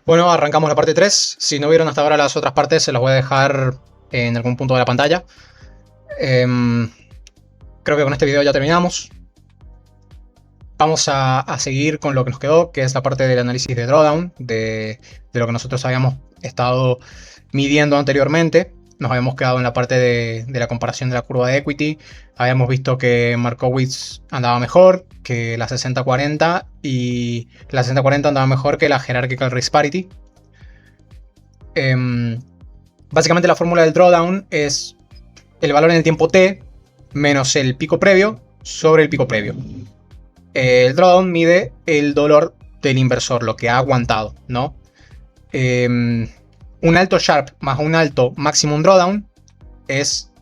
Bueno, arrancamos la parte 3. Si no vieron hasta ahora las otras partes, se las voy a dejar en algún punto de la pantalla. Creo que con este video ya terminamos. Vamos a seguir con lo que nos quedó, que es la parte del análisis de drawdown, de lo que nosotros habíamos estado midiendo anteriormente. Nos habíamos quedado en la parte de la comparación de la curva de equity. Habíamos visto que Markowitz andaba mejor que la 60-40 y la 60-40 andaba mejor que la Hierarchical Risk Parity. Básicamente la fórmula del drawdown es el valor en el tiempo t menos el pico previo sobre el pico previo. El drawdown mide el dolor del inversor, lo que ha aguantado, ¿no? Un alto Sharp más un alto Maximum Drawdown es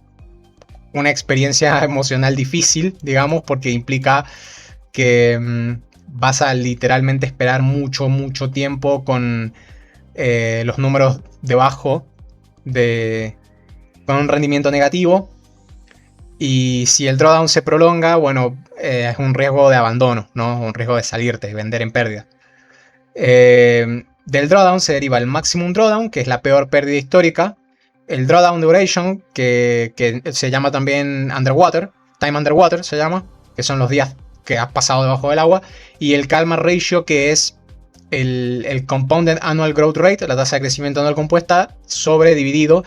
una experiencia emocional difícil, digamos, porque implica que vas a literalmente esperar mucho tiempo con los números debajo con un rendimiento negativo. Y si el drawdown se prolonga, bueno, es un riesgo de abandono, ¿no? Un riesgo de salirte, de vender en pérdida. Del drawdown se deriva el maximum drawdown, que es la peor pérdida histórica. El drawdown duration, que se llama también underwater, time underwater se llama, que son los días que has pasado debajo del agua. Y el Kalmar ratio, que es el compounded annual growth rate, la tasa de crecimiento anual compuesta, dividido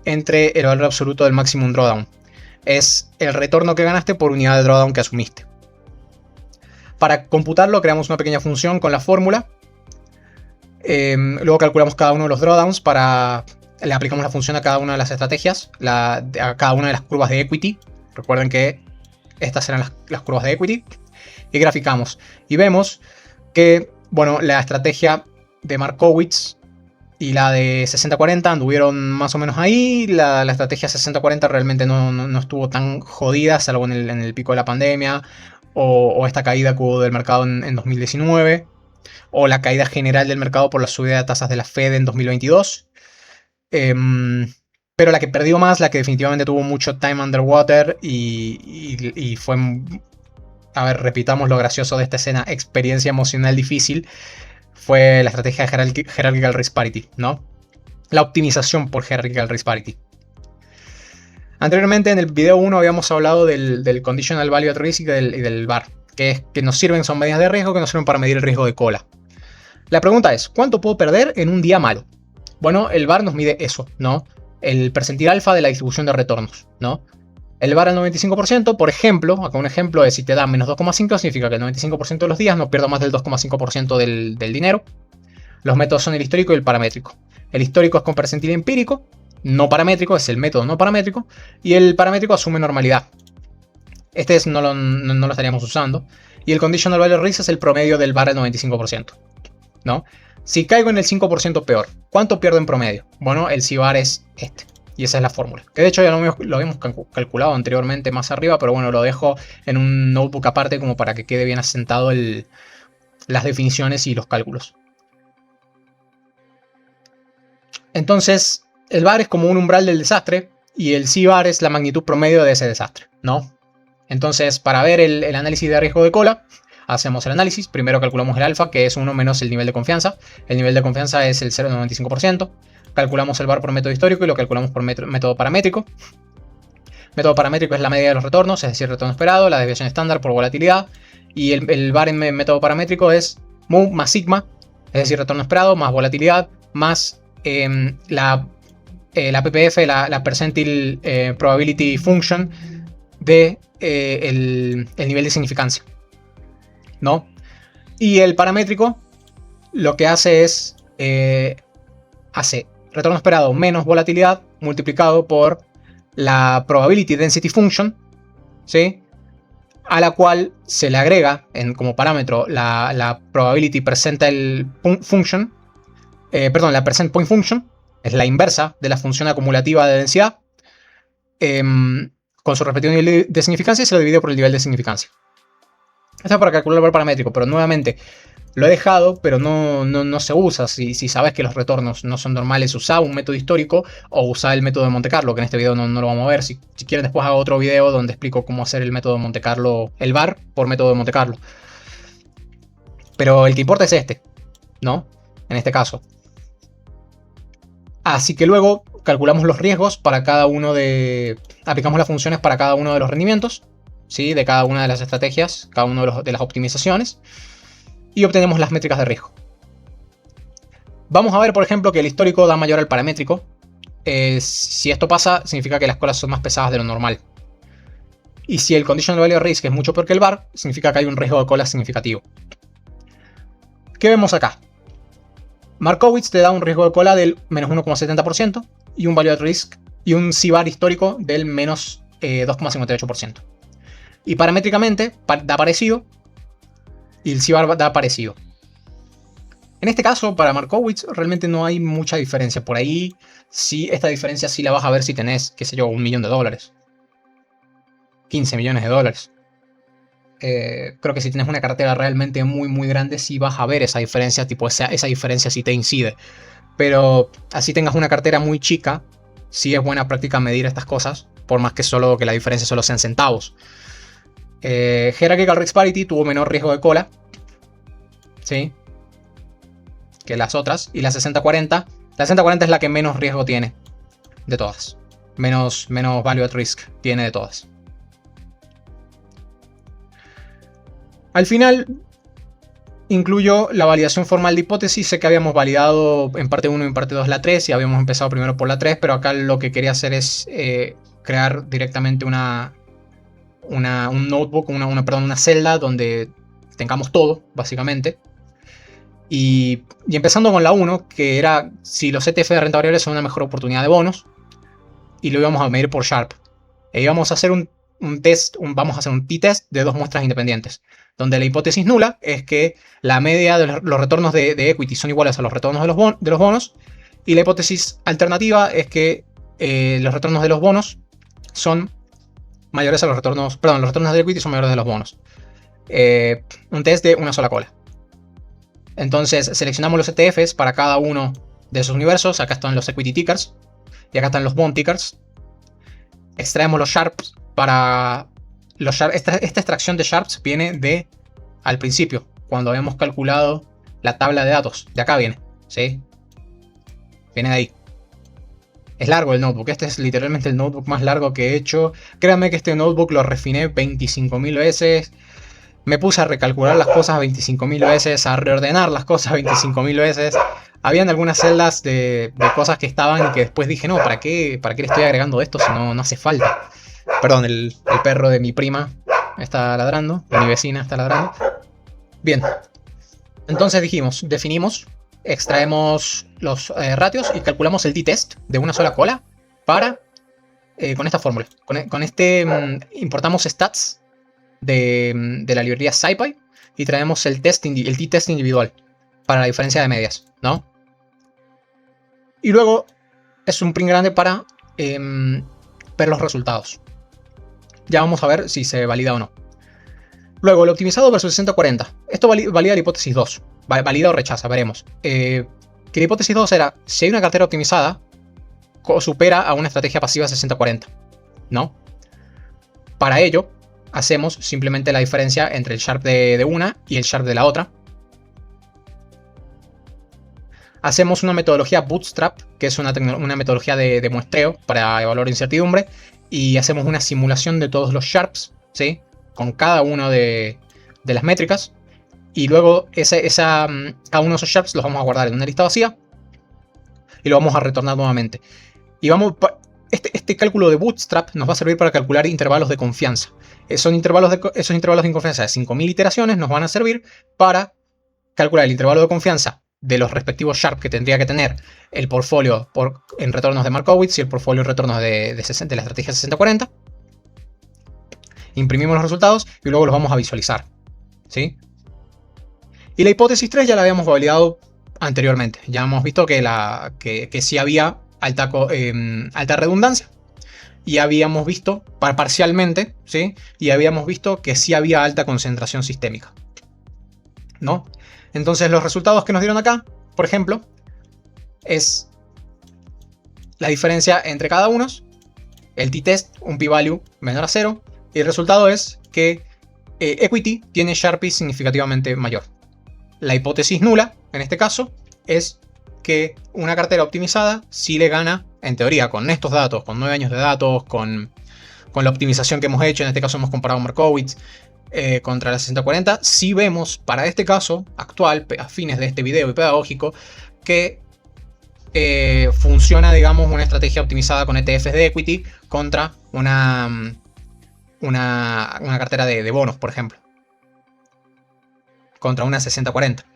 entre el valor absoluto del maximum drawdown. Es el retorno que ganaste por unidad de drawdown que asumiste. Para computarlo creamos una pequeña función con la fórmula. Luego calculamos cada uno de los drawdowns, le aplicamos la función a cada una de las estrategias, a cada una de las curvas de equity. Recuerden que estas eran las curvas de equity. Y graficamos. Y vemos que, bueno, la estrategia de Markowitz y la de 60-40 anduvieron más o menos ahí. La estrategia 60-40 realmente no estuvo tan jodida, salvo en el pico de la pandemia, o esta caída que hubo del mercado en 2019, o la caída general del mercado por la subida de tasas de la Fed en 2022. Pero la que perdió más, la que definitivamente tuvo mucho time underwater y fue... A ver, repitamos lo gracioso de esta escena, experiencia emocional difícil, fue la estrategia de Hierarchical Risk Parity, ¿no? La optimización por Hierarchical Risk Parity. Anteriormente en el video 1 habíamos hablado del Conditional Value at Risk y del VAR, que nos sirven, son medidas de riesgo que nos sirven para medir el riesgo de cola. La pregunta es, ¿cuánto puedo perder en un día malo? Bueno, el VAR nos mide eso, ¿no? El percentil alfa de la distribución de retornos, ¿no? El VAR al 95%, por ejemplo, acá un ejemplo es si te da menos 2,5, significa que el 95% de los días no pierdo más del 2,5% del dinero. Los métodos son el histórico y el paramétrico. El histórico es con percentil empírico, no paramétrico, es el método no paramétrico, y el paramétrico asume normalidad. Este no lo estaríamos usando. Y el Conditional Value Risk es el promedio del VAR al 95%, ¿no? Si caigo en el 5% peor, ¿cuánto pierdo en promedio? Bueno, el CVAR es este. Y esa es la fórmula. Que de hecho ya lo habíamos calculado anteriormente más arriba, pero bueno, lo dejo en un notebook aparte como para que quede bien asentado las definiciones y los cálculos. Entonces, el VAR es como un umbral del desastre y el CVAR es la magnitud promedio de ese desastre, ¿no? Entonces, para ver el análisis de riesgo de cola, hacemos el análisis. Primero calculamos el alfa, que es 1 menos el nivel de confianza. El nivel de confianza es el 0,95%. Calculamos el VAR por método histórico y lo calculamos por método paramétrico. Método paramétrico es la media de los retornos, es decir, retorno esperado, la desviación estándar por volatilidad. Y el VAR en método paramétrico es mu más sigma, es decir, retorno esperado más volatilidad, más la PPF, la Percentile Probability Function de el nivel de significancia, ¿no? Y el paramétrico lo que hace es hace retorno esperado menos volatilidad multiplicado por la Probability Density Function, ¿sí? A la cual se le agrega como parámetro la Probability Percentile Function, la Percent Point Function, es la inversa de la función acumulativa de densidad, con su respectivo nivel de significancia, y se lo divide por el nivel de significancia. Esto es para calcular el valor paramétrico, pero nuevamente lo he dejado, pero no se usa. Si sabes que los retornos no son normales, usa un método histórico o usa el método de Monte Carlo, que en este video no lo vamos a ver. Si quieren, después hago otro video donde explico cómo hacer el método de Monte Carlo, el VAR por método de Monte Carlo. Pero el que importa es este, ¿no? en este caso. Así que luego calculamos los riesgos para cada uno de... aplicamos las funciones para cada uno de los rendimientos, ¿sí? De cada una de las estrategias, cada una de las optimizaciones, y obtenemos las métricas de riesgo. Vamos a ver, por ejemplo, que el histórico da mayor al paramétrico. Si esto pasa, significa que las colas son más pesadas de lo normal. Y si el conditional value of risk es mucho peor que el VAR, significa que hay un riesgo de cola significativo. ¿Qué vemos acá? Markowitz te da un riesgo de cola del menos 1,70% y un value at risk y un C-VAR histórico del menos 2,58%. Y paramétricamente da parecido y el C-VAR da parecido. En este caso, para Markowitz realmente no hay mucha diferencia. Por ahí, sí, esta diferencia sí la vas a ver si tenés, qué sé yo, $1 millón, 15 millones de dólares. Creo que si tienes una cartera realmente muy grande, sí vas a ver esa diferencia, tipo esa diferencia sí te incide. Pero así tengas una cartera muy chica, sí es buena práctica medir estas cosas, por más que la diferencia solo sean centavos. Hierarchical Risk Parity tuvo menor riesgo de cola, ¿sí?, que las otras. Y la 60-40, la 60-40 es la que menos riesgo tiene de todas. Menos value at risk tiene de todas. Al final, incluyo la validación formal de hipótesis. Sé que habíamos validado en parte 1 y en parte 2 la 3 y habíamos empezado primero por la 3, pero acá lo que quería hacer es crear directamente un notebook, una celda donde tengamos todo, básicamente. Y empezando con la 1, que era si los ETF de renta variable son una mejor oportunidad de bonos, y lo íbamos a medir por Sharpe. E íbamos a hacer un test, vamos a hacer un t-test de 2 muestras independientes, donde la hipótesis nula es que la media de los retornos de equity son iguales a los retornos de los bonos, y la hipótesis alternativa es que los retornos de los bonos son mayores a los retornos, perdón, los retornos de equity son mayores de los bonos. Un test de una sola cola. Entonces seleccionamos los ETFs para cada uno de esos universos. Acá están los equity tickers y acá están los bond tickers. Extraemos los Sharps para... Esta extracción de Sharps viene al principio, cuando habíamos calculado la tabla de datos. De acá viene, ¿sí? Viene de ahí. Es largo el notebook. Este es literalmente el notebook más largo que he hecho. Créanme que este notebook lo refiné 25.000 veces. Me puse a recalcular las cosas 25.000 veces, a reordenar las cosas 25.000 veces. Habían algunas celdas de cosas que estaban y que después dije, no, ¿para qué le estoy agregando esto si no hace falta? Perdón, el perro de mi prima está ladrando, de mi vecina está ladrando. Bien, entonces definimos, extraemos los ratios y calculamos el t-test de una sola cola para, con esta fórmula. Con importamos stats de la librería SciPy y traemos el t-test individual para la diferencia de medias, ¿no? Y luego es un print grande para ver los resultados. Ya vamos a ver si se valida o no. Luego, el optimizado versus 60-40. Esto valida la hipótesis 2. Valida o rechaza, veremos. Que la hipótesis 2 era, si hay una cartera optimizada, supera a una estrategia pasiva 60-40, ¿no? Para ello, hacemos simplemente la diferencia entre el Sharp de una y el Sharp de la otra. Hacemos una metodología Bootstrap, que es una metodología de muestreo para evaluar incertidumbre, y hacemos una simulación de todos los Sharps, ¿sí?, con cada una de las métricas, y luego cada uno de esos Sharps los vamos a guardar en una lista vacía y lo vamos a retornar nuevamente. Y este cálculo de Bootstrap nos va a servir para calcular intervalos de confianza. Esos intervalos de confianza de 5.000 iteraciones nos van a servir para calcular el intervalo de confianza de los respectivos Sharp que tendría que tener el portfolio en retornos de Markowitz y el portfolio en retornos de la estrategia 60-40. Imprimimos los resultados y luego los vamos a visualizar, ¿sí? Y la hipótesis 3 ya la habíamos validado anteriormente. Ya hemos visto que sí había alta redundancia. Y habíamos visto parcialmente, ¿sí?, y habíamos visto que sí había alta concentración sistémica, ¿no? Entonces los resultados que nos dieron acá, por ejemplo, es la diferencia entre cada uno, el t-test, un p-value menor a 0, y el resultado es que equity tiene Sharpie significativamente mayor. La hipótesis nula, en este caso, es que una cartera optimizada sí le gana, en teoría, con estos datos, con 9 años de datos, con la optimización que hemos hecho. En este caso hemos comparado Markowitz contra la 6040. Sí vemos para este caso actual, a fines de este video y pedagógico, que funciona, digamos, una estrategia optimizada con ETFs de equity contra una cartera de bonos, por ejemplo, contra una 6040.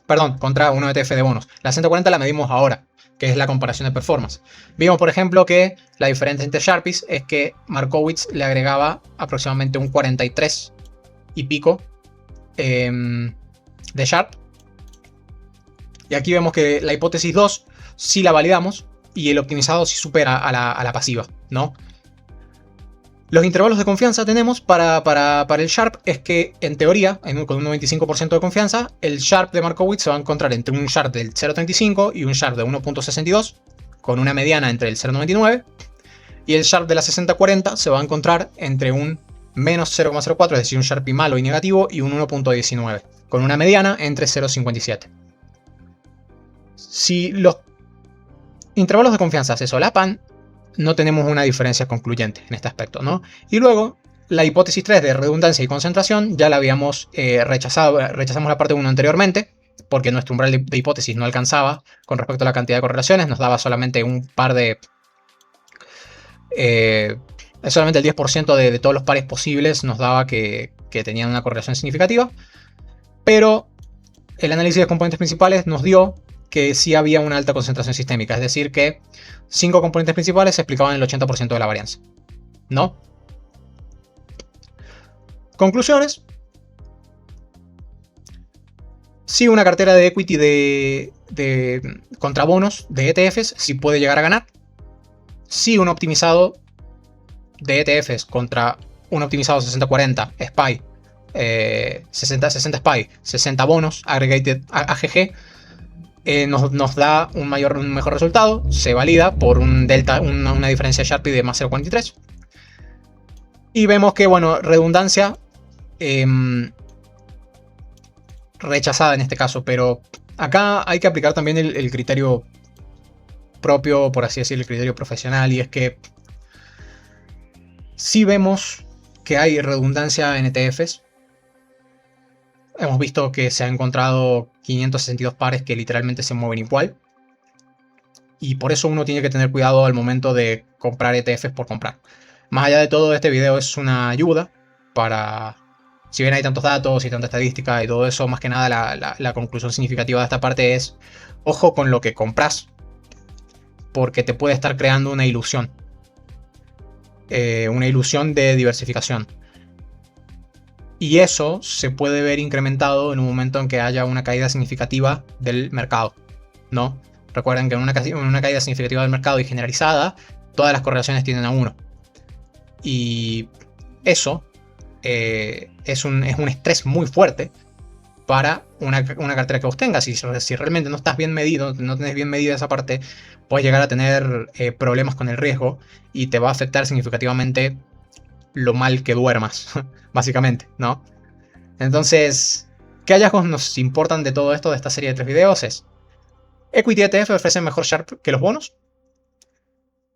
Perdón, contra un ETF de bonos. La 6040 la medimos ahora, que es la comparación de performance. Vimos, por ejemplo, que la diferencia entre Sharpies es que Markowitz le agregaba aproximadamente un 43 y pico de Sharp. Y aquí vemos que la hipótesis 2 sí la validamos y el optimizado sí supera a la pasiva, ¿no? Los intervalos de confianza tenemos para el Sharp es que, en teoría, con un 95% de confianza, el Sharp de Markowitz se va a encontrar entre un Sharp del 0.35 y un Sharp de 1.62, con una mediana entre el 0.99, y el Sharp de la 6040 se va a encontrar entre un menos 0.04, es decir, un Sharpie malo y negativo, y un 1.19, con una mediana entre 0.57. Si los intervalos de confianza se solapan, no tenemos una diferencia concluyente en este aspecto, ¿no? Y luego, la hipótesis 3 de redundancia y concentración ya la habíamos rechazado, rechazamos la parte 1 anteriormente, porque nuestro umbral de hipótesis no alcanzaba con respecto a la cantidad de correlaciones, nos daba solamente un par de... solamente el 10% de todos los pares posibles nos daba que tenían una correlación significativa, pero el análisis de componentes principales nos dio que sí había una alta concentración sistémica, es decir, que 5 componentes principales explicaban el 80% de la varianza, ¿no? Conclusiones. Sí, una cartera de equity de contra bonos de ETFs sí puede llegar a ganar. Sí, un optimizado de ETFs contra un optimizado 60-40 SPY, 60 SPY, 60 bonos, Aggregated AGG, nos da un mejor resultado. Se valida por un delta, una diferencia Sharpie de más 0.43. Y vemos que, bueno, redundancia rechazada en este caso, pero acá hay que aplicar también el criterio propio, por así decirlo, el criterio profesional, y es que sí vemos que hay redundancia en ETFs. Hemos visto que se han encontrado 562 pares que literalmente se mueven igual. Y por eso uno tiene que tener cuidado al momento de comprar ETFs por comprar. Más allá de todo, este video es una ayuda para... Si bien hay tantos datos y tanta estadística y todo eso, más que nada la conclusión significativa de esta parte es: ojo con lo que compras, porque te puede estar creando una ilusión. Una ilusión de diversificación. Y eso se puede ver incrementado en un momento en que haya una caída significativa del mercado, ¿no? Recuerden que en una caída significativa del mercado y generalizada, todas las correlaciones tienden a 1. Y eso es un estrés muy fuerte para una cartera que vos tengas. Si realmente no estás bien medido, no tenés bien medida esa parte, puedes llegar a tener problemas con el riesgo y te va a afectar significativamente lo mal que duermas, básicamente, ¿no? Entonces, ¿qué hallazgos nos importan de todo esto, de esta serie de 3 videos? Es: Equity ETF ofrece mejor Sharp que los bonos.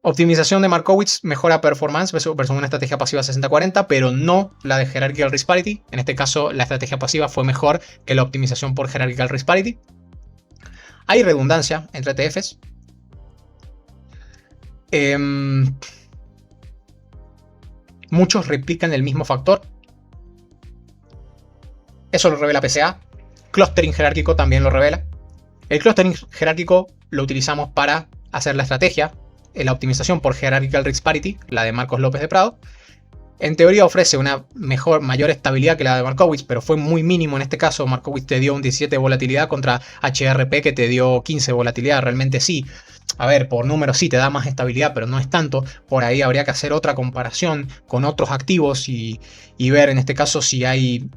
Optimización de Markowitz mejora performance versus una estrategia pasiva 60-40, pero no la de Hierarchical Risk Parity. En este caso, la estrategia pasiva fue mejor que la optimización por Hierarchical Risk Parity. Hay redundancia entre ETFs. Muchos replican el mismo factor. Eso lo revela PCA. Clustering jerárquico también lo revela. El clustering jerárquico lo utilizamos para hacer la estrategia, la optimización por Hierarchical Risk Parity, la de Marcos López de Prado. En teoría ofrece una mayor estabilidad que la de Markowitz, pero fue muy mínimo en este caso. Markowitz te dio un 17 de volatilidad contra HRP que te dio 15 de volatilidad. Realmente sí. A ver, por números sí te da más estabilidad, pero no es tanto. Por ahí habría que hacer otra comparación con otros activos y ver en este caso si hay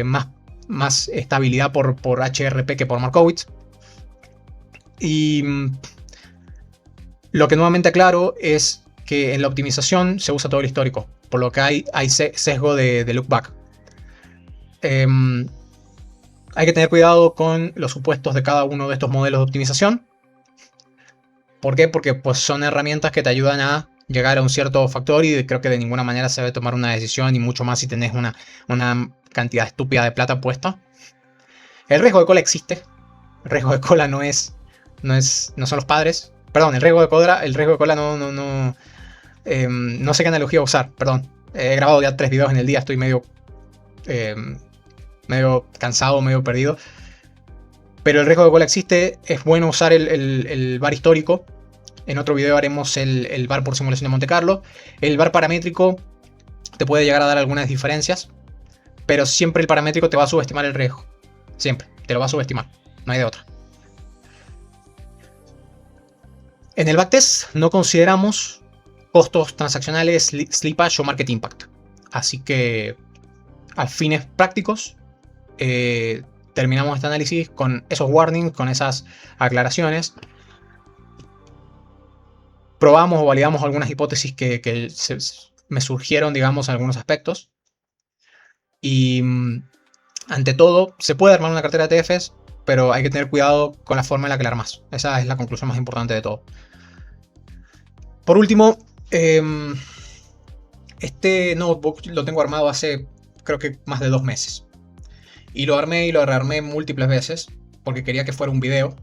más estabilidad por HRP que por Markowitz. Y lo que nuevamente aclaro es que en la optimización se usa todo el histórico, por lo que hay sesgo de look back. Hay que tener cuidado con los supuestos de cada uno de estos modelos de optimización. ¿Por qué? Porque pues, son herramientas que te ayudan a llegar a un cierto factor y creo que de ninguna manera se debe tomar una decisión, y mucho más si tenés una cantidad estúpida de plata puesta. El riesgo de cola existe. El riesgo de cola no son los padres. Perdón, el riesgo de cola no sé qué analogía usar, perdón. He grabado ya 3 videos en el día, estoy medio cansado, medio perdido. Pero el riesgo de cola existe, es bueno usar el VAR histórico. En otro video haremos el VAR por simulación de Monte Carlo. El VAR paramétrico te puede llegar a dar algunas diferencias, pero siempre el paramétrico te va a subestimar el riesgo. Siempre, te lo va a subestimar, no hay de otra. En el backtest no consideramos costos transaccionales, slippage o market impact. Así que, a fines prácticos, terminamos este análisis con esos warnings, con esas aclaraciones. Probamos o validamos algunas hipótesis que me surgieron, digamos, en algunos aspectos. Y ante todo, se puede armar una cartera de ETFs, pero hay que tener cuidado con la forma en la que la armas. Esa es la conclusión más importante de todo. Por último, este notebook lo tengo armado hace, creo que más de 2 meses. Y lo armé y lo rearmé múltiples veces, porque quería que fuera un video.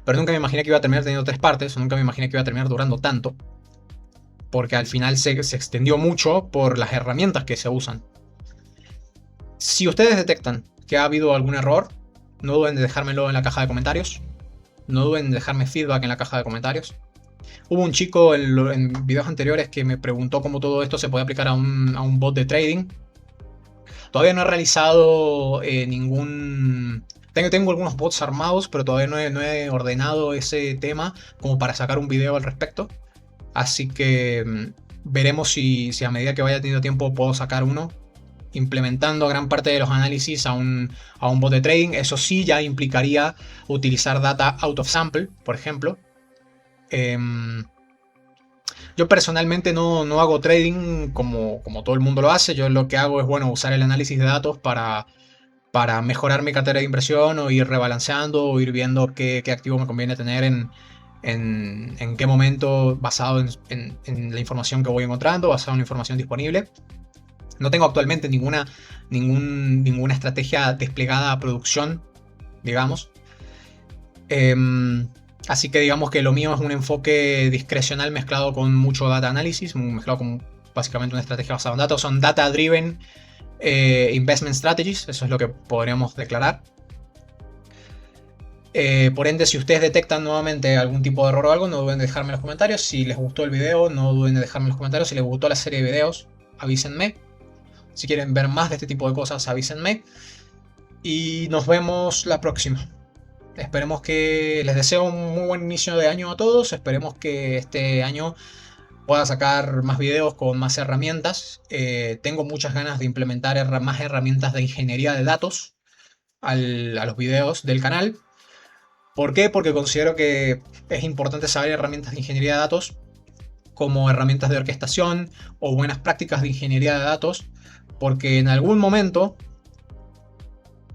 Pero nunca me imaginé que iba a terminar teniendo 3 partes, nunca me imaginé que iba a terminar durando tanto. Porque al final se extendió mucho por las herramientas que se usan. Si ustedes detectan que ha habido algún error, no duden en dejármelo en la caja de comentarios. No duden en dejarme feedback en la caja de comentarios. Hubo un chico en videos anteriores que me preguntó cómo todo esto se puede aplicar a un bot de trading. Todavía no he realizado ningún... Tengo algunos bots armados, pero todavía no he ordenado ese tema como para sacar un video al respecto. Así que veremos si a medida que vaya teniendo tiempo puedo sacar uno, implementando gran parte de los análisis a un bot de trading. Eso sí ya implicaría utilizar data out of sample, por ejemplo. Yo personalmente no hago trading como todo el mundo lo hace. Yo lo que hago es, bueno, usar el análisis de datos para mejorar mi cartera de inversión, o ir rebalanceando, o ir viendo qué activo me conviene tener en qué momento, basado en la información que voy encontrando, basado en la información disponible. No tengo actualmente ninguna estrategia desplegada a producción, digamos. Así que digamos que lo mío es un enfoque discrecional mezclado con mucho data análisis, mezclado con básicamente una estrategia basada en datos. Son data driven investment strategies, eso es lo que podríamos declarar. Por ende, si ustedes detectan nuevamente algún tipo de error o algo, no duden en dejarme en los comentarios. Si les gustó el video, no duden en dejarme en los comentarios. Si les gustó la serie de videos, avísenme. Si quieren ver más de este tipo de cosas, avísenme. Y nos vemos la próxima. Esperemos que... Les deseo un muy buen inicio de año a todos. Esperemos que este año pueda sacar más videos con más herramientas. Tengo muchas ganas de implementar más herramientas de ingeniería de datos a los videos del canal. ¿Por qué? Porque considero que es importante saber herramientas de ingeniería de datos, como herramientas de orquestación o buenas prácticas de ingeniería de datos, porque en algún momento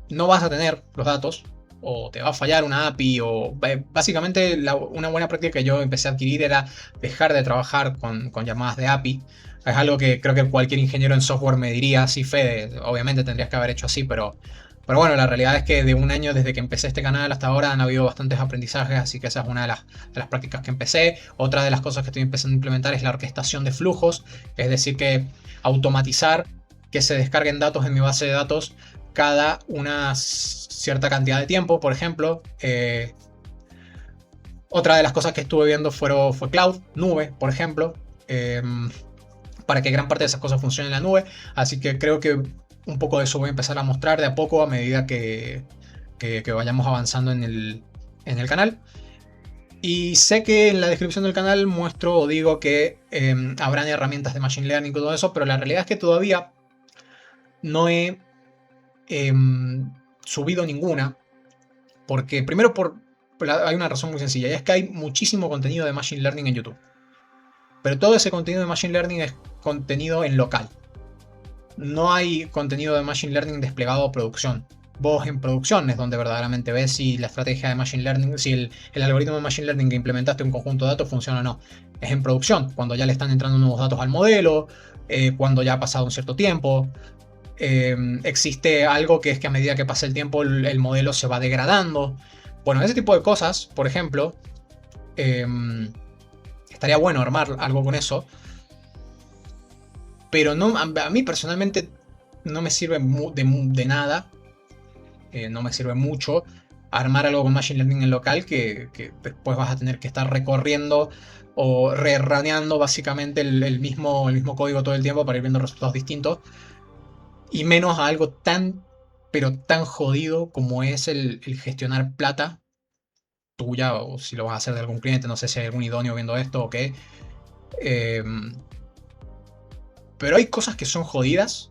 no vas a tener los datos, o te va a fallar una API, o básicamente una buena práctica que yo empecé a adquirir era dejar de trabajar con llamadas de API. Es algo que creo que cualquier ingeniero en software me diría: sí, Fede, obviamente tendrías que haber hecho así, pero bueno, la realidad es que de un año desde que empecé este canal hasta ahora han habido bastantes aprendizajes, así que esa es una de las prácticas que empecé. Otra de las cosas que estoy empezando a implementar es la orquestación de flujos, es decir, que automatizar que se descarguen datos en mi base de datos cada una cierta cantidad de tiempo, por ejemplo. Otra de las cosas que estuve viendo fue cloud, nube, por ejemplo, para que gran parte de esas cosas funcionen en la nube. Así que creo que un poco de eso voy a empezar a mostrar de a poco a medida que vayamos avanzando en el canal. Y sé que en la descripción del canal muestro o digo que habrán herramientas de Machine Learning y todo eso, pero la realidad es que todavía no he subido ninguna. Porque primero hay una razón muy sencilla, y es que hay muchísimo contenido de Machine Learning en YouTube. Pero todo ese contenido de Machine Learning es contenido en local. No hay contenido de Machine Learning desplegado a producción. Vos en producción es donde verdaderamente ves si la estrategia de Machine Learning, si el algoritmo de Machine Learning que implementaste en un conjunto de datos funciona o no. Es en producción, cuando ya le están entrando nuevos datos al modelo, cuando ya ha pasado un cierto tiempo. Existe algo que es que a medida que pasa el tiempo el modelo se va degradando. Bueno, ese tipo de cosas, por ejemplo, estaría bueno armar algo con eso. Pero no, a mí personalmente no me sirve de nada. No me sirve mucho armar algo con Machine Learning en local que después vas a tener que estar recorriendo o rerraneando básicamente el mismo código todo el tiempo para ir viendo resultados distintos. Y menos a algo tan, pero tan jodido como es el gestionar plata tuya, o si lo vas a hacer de algún cliente, no sé si hay algún idóneo viendo esto o qué. Eh, pero hay cosas que son jodidas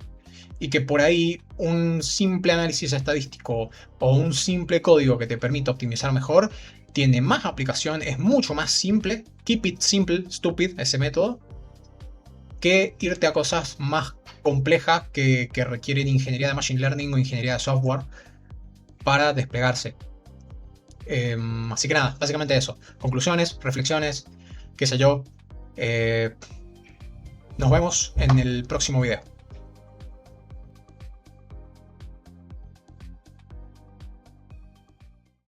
y que por ahí un simple análisis estadístico o un simple código que te permite optimizar mejor tiene más aplicación, es mucho más simple. Keep it simple, stupid, ese método, que irte a cosas más complejas que requieren ingeniería de machine learning o ingeniería de software para desplegarse. Así que nada, básicamente eso. Conclusiones, reflexiones, qué sé yo. Nos vemos en el próximo video.